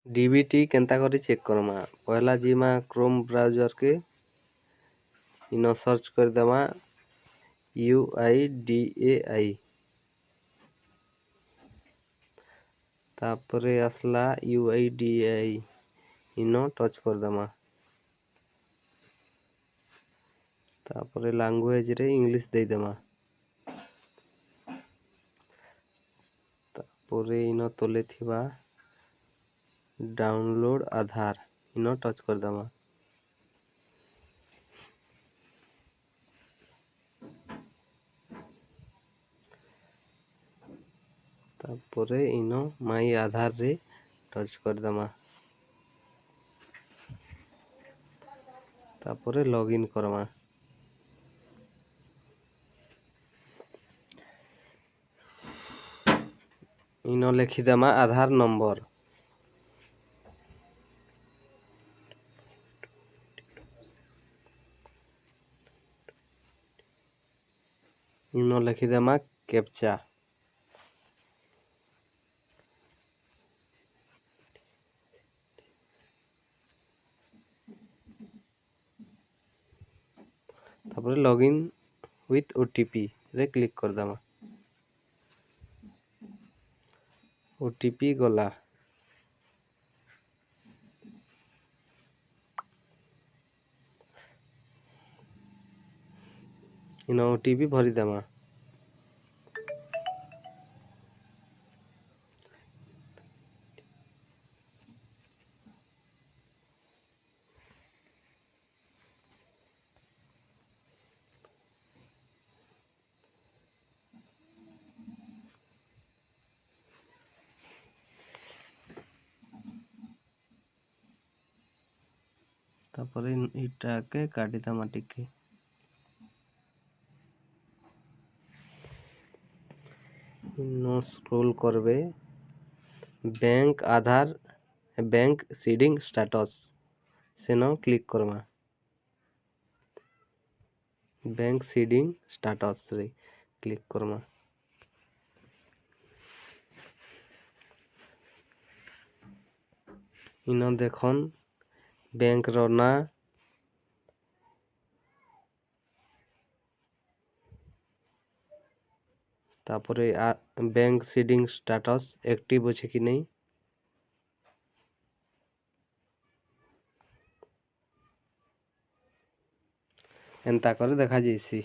DBT Kenta करी check Karma. पहला जीमा Chrome browser के इनो सर्च कर देमा UIDAI तापरे असला UIDAI इनो टच कर देमा तापरे लैंग्वेज रे इंग्लिश दे देमा तापरे इनो तले थिबा डाउनलोड आधार इनो टच कर देमा तापरे इनो माई आधार रे टच कर देमा तापरे लॉगिन करमा इनो लिखी देमा आधार नंबर इनो लिखी देमा कैप्चा तापरे लॉगिन विथ ओटीपी रे क्लिक कर देमा ओटीपी गला इनो ओटीपी भरी देमा तापरे इटा के काटी देमा टिके इनो स्क्रॉल करबे bank Aadhaar bank seeding status सेनो क्लिक करमा बैंक सीडिंग स्टेटस रे क्लिक करमा इनो देखन बैंक रो ना तापरे बैंक सीडिंग स्टेटस एक्टिव अछि कि नहीं एंता करे देखा जैसी।